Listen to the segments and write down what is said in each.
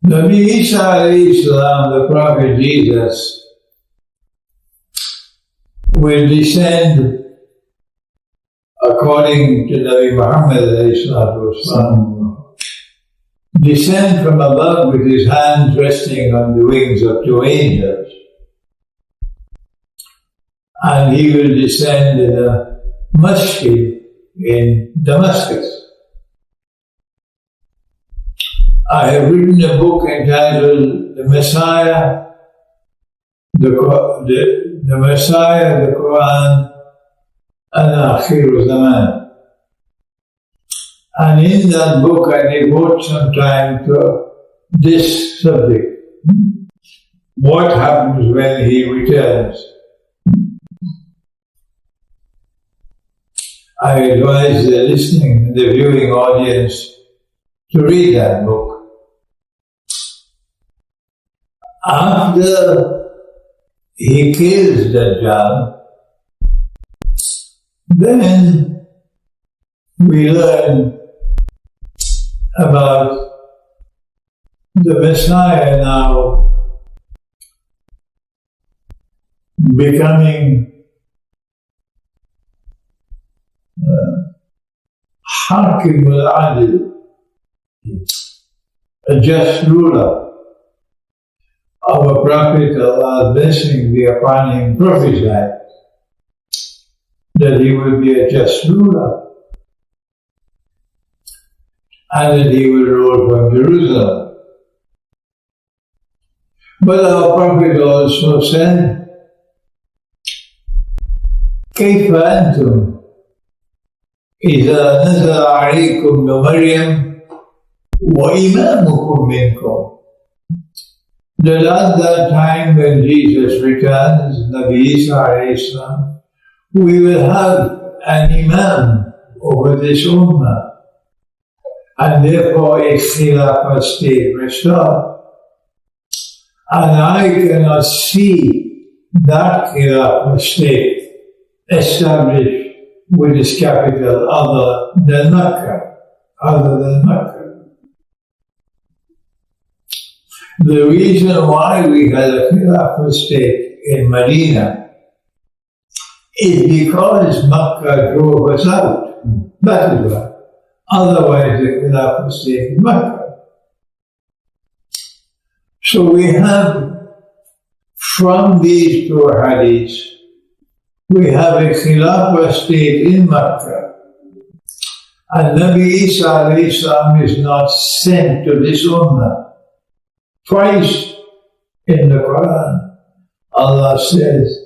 Nabi Isa alayhi salam, the Prophet Jesus, will descend according to Nabi Muhammad alayhi salatu wasalam, descend from above with his hands resting on the wings of two angels. And he will descend in a masjid in Damascus. I have written a book entitled The Messiah, the Messiah, the Quran, and Akhiru Zaman. And in that book I devote some time to this subject. What happens when he returns? I advise the listening and the viewing audience to read that book. After he kills Dajjal, then we learn about the Messiah now becoming Hakim al-Adil, a just ruler. Our Prophet, Allah's blessing be upon him, prophesied that he will be a just ruler and that he will rule from Jerusalem. But our Prophet also said, كيف أنتم إذا نزل عليكم ابن مريم وإمامكم منكم. That at that time when Jesus returns, Nabi Isa alayhi salam, we will have an imam over this ummah, and therefore a khilafah state restored. And I cannot see that khilafah state established with its capital other than Makkah. The reason why we had a Khilafah state in Medina is because Makkah drove us out. That is why. Otherwise, the Khilafah state in Makkah. So we have, from these two hadiths, we have a Khilafah state in Makkah. And Nabi Isa alayhi salam is not sent to this ummah. Twice in the Quran, Allah says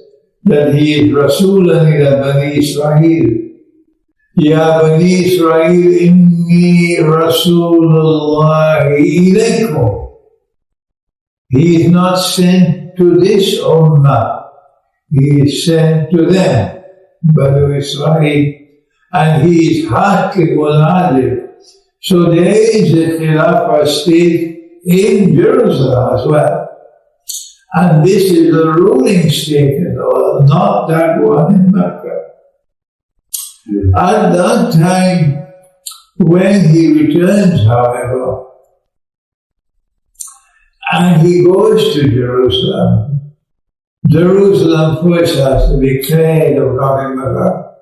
that he is Rasulan ila Bani Israel. Ya Bani Israel, inni Rasulullah ilaykum. He is not sent to this ummah. He is sent to them, Bani Israel, and he is Hakim al-Adil. So there is a Khilafah state in Jerusalem as well. And this is the ruling state and all, not that one in Mecca. At that time, when he returns, however, and he goes to Jerusalem, Jerusalem first has to be cleared of Gog and Magog,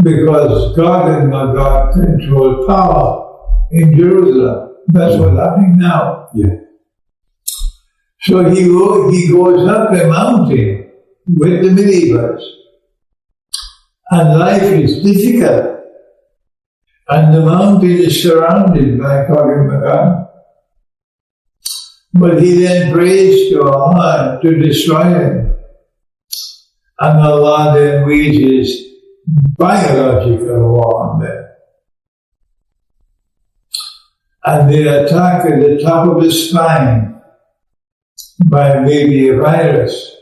because Gog and Magog control power in Jerusalem. That's what's happening now. Yeah. So he goes up a mountain with the believers, and life is difficult, and the mountain is surrounded by Gog and Magog. But he then prays to Allah to destroy him, and Allah then wages biological war on them. And they attack at the top of the spine by maybe a virus.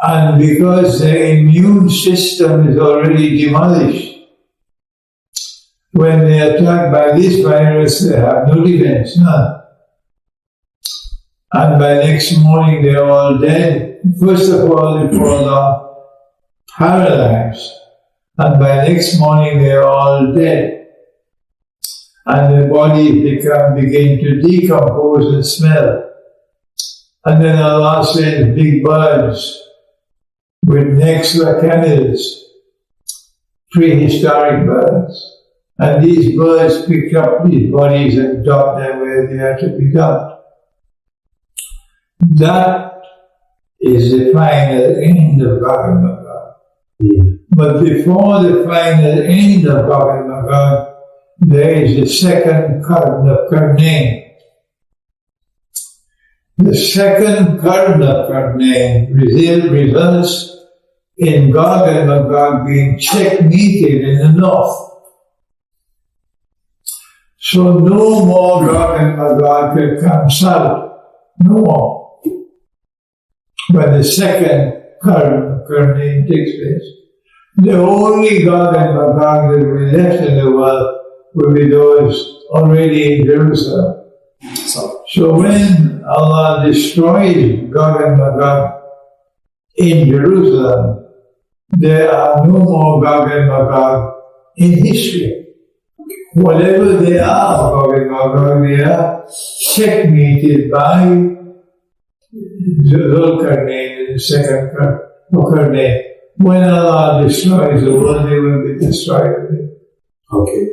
And because their immune system is already demolished, when they are attacked by this virus, they have no defense, none. And by next morning, they're all dead. First of all, they fall down paralyzed. And by next morning, they're all dead. and the bodies begin to decompose and smell. And then Allah sends big birds with necks like camels, prehistoric birds. And these birds pick up these bodies and dump them where they are to be dumped. That is the final end of Gog and Magog. But before the final end of Gog and Magog, there is the second Qarn of Qarnain. The second Qarn of Qarnain results in Gog and Magog being checkmated in the north. So no more Gog and Magog can come south. No more. When the second Qarn of Qarnain takes place, the only Gog and Magog that will be left in the world will be those already in Jerusalem. So when Allah destroys Gog and Magog in Jerusalem, there are no more Gog and Magog in history. Whatever they are, Gog and Magog, they are checkmated by Dzulqarnain in the second Qarnain. When Allah destroys the world, they will be destroyed. Okay.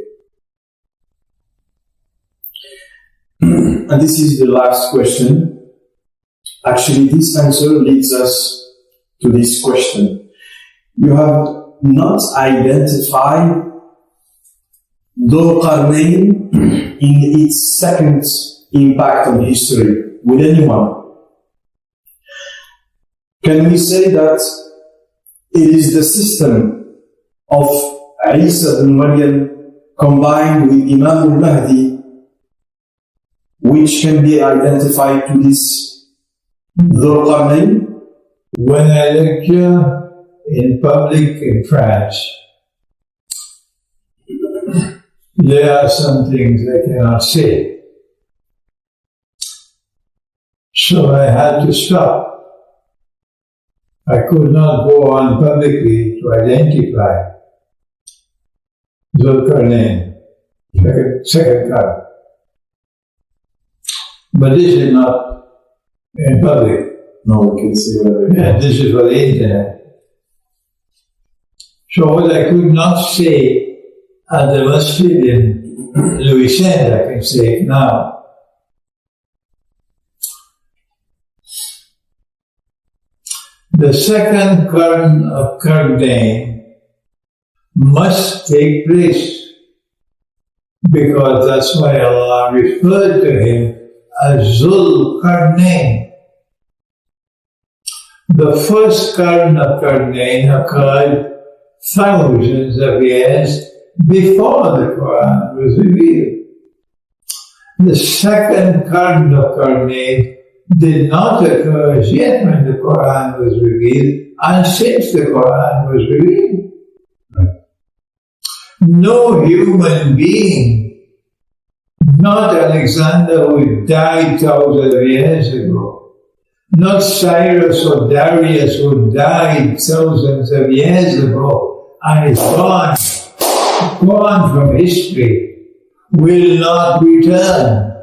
And this is the last question. Actually, this answer leads us to this question. You have not identified Dzulqarnain in its second impact on history with anyone. Can we say that it is the system of Isa ibn Maryam combined with Imam al-Mahdi which can be identified to this Dzulqarnain? When I lecture in public in France, there are some things I cannot say. So I had to stop. I could not go on publicly to identify Dzulqarnain, second Qarn. But this is not in public. No, we can see whether. Yeah, this is for the internet. So what I could not say at the masjid in Louisiana, I can say it now. The second Qarn of Qarnain must take place, because that's why Allah referred to him as Dzul Qarnain. The first Qarn of Qarnain occurred thousands of years before the Quran was revealed. The second Qarn of Qarnain did not occur as yet when the Quran was revealed, and since the Quran was revealed. No human being, not Alexander who died thousands of years ago, not Cyrus or Darius who died thousands of years ago and is gone from history, will not return.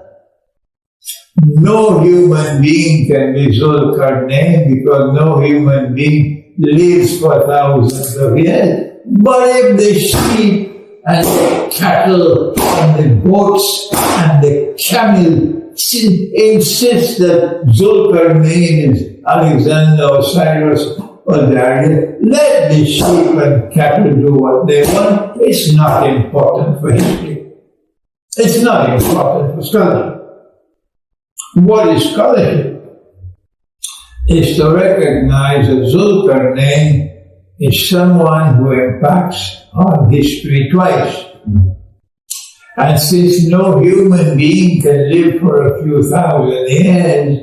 No human being can be Dzulqarnain because no human being lives for thousands of years. But if the sheep and the cattle and the goats and the camel insist that Dzulqarnain is Alexander or Cyrus or Darius, let the sheep and cattle do what they want. It's not important for history. It's not important for scholarship. What is scholarship? Is to recognize that Dzulqarnain is someone who impacts on history twice. And since no human being can live for a few thousand years,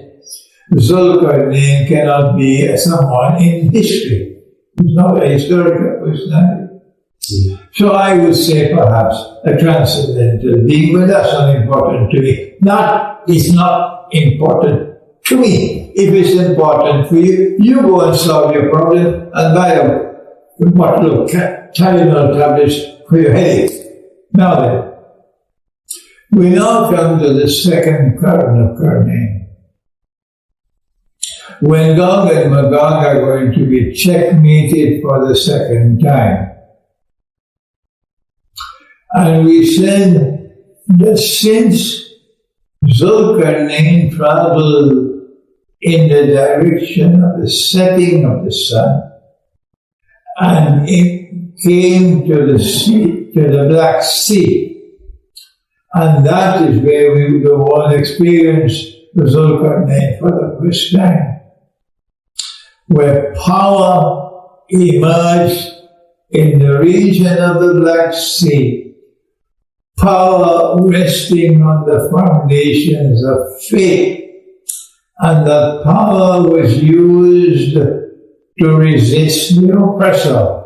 Dzulqarnain cannot be someone in history. He's not a historical personality. So I would say perhaps a transcendental being, but that's not important to me. It's not important to me. If it's important for you, you go and solve your problem and buy a bottle of Tylenol tablets for your headache. Now then. We now come to the second Dzul Qarnain. When Gog and Magog are going to be checkmated for the second time. And we said that since Dzulqarnain traveled in the direction of the setting of the sun, and it came to the sea, to the Black Sea, and that is where we the one experienced the Dzulqarnain for the first time, where power emerged in the region of the Black Sea, power resting on the foundations of faith, and that power was used to resist the oppressor,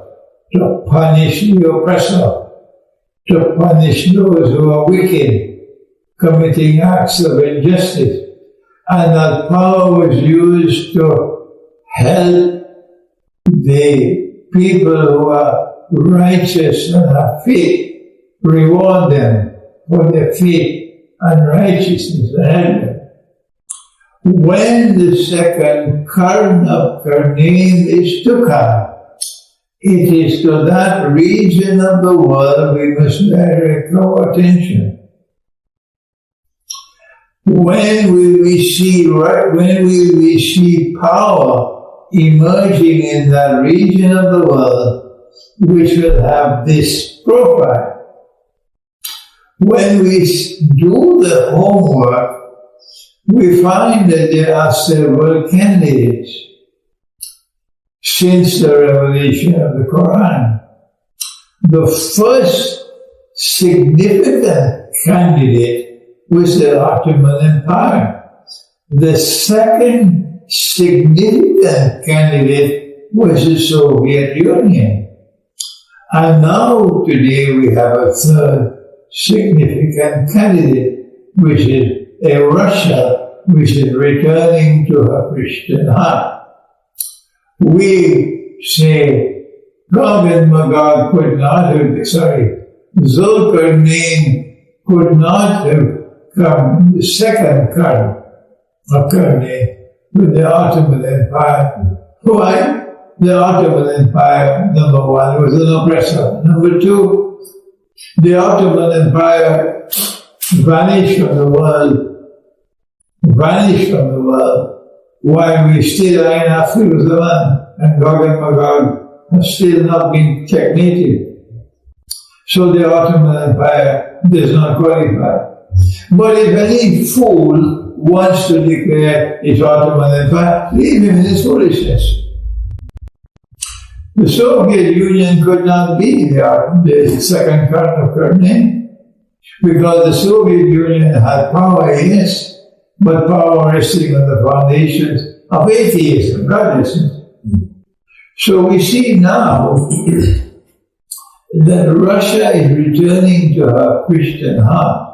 to punish the oppressor, to punish those who are wicked, committing acts of injustice. And that power was used to help the people who are righteous and have faith, reward them for their faith and righteousness and help them. When the second Dzul Qarnain is to come, it is to that region of the world we must direct our attention. When will we see power emerging in that region of the world which will have this profile? When we do the homework, we find that there are several candidates since the revelation of the Quran. The first significant candidate was the Ottoman Empire. The second significant candidate was the Soviet Union. And now today we have a third significant candidate, which is Russia, which is returning to her Christian heart. We say Gog and Magog could not have, Dzulqarnain could not have come, the second Qarnain, with the Ottoman Empire. Why? The Ottoman Empire, number one, was an oppressor. Number two, the Ottoman Empire vanished from the world. While we still are in Afghanistan, and Gog and Magog have still not been checkmated. So the Ottoman Empire does not qualify. But if any fool wants to declare its Ottoman Empire, leave him in his foolishness. The Soviet Union could not be the second Dzul Qarnain, because the Soviet Union had power, yes, but power resting on the foundations of atheism, godlessness. So we see now that Russia is returning to her Christian heart.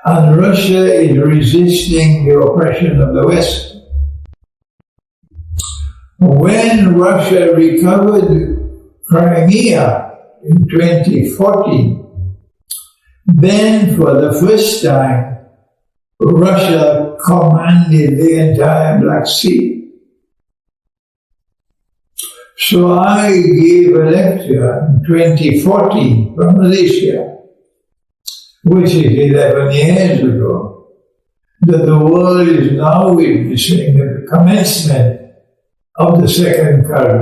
And Russia is resisting the oppression of the West. When Russia recovered Crimea in 2014, then for the first time, Russia commanded the entire Black Sea. So I gave a lecture in 2014 from Malaysia, which is 11 years ago, that the world is now witnessing the commencement of the second Qarnain.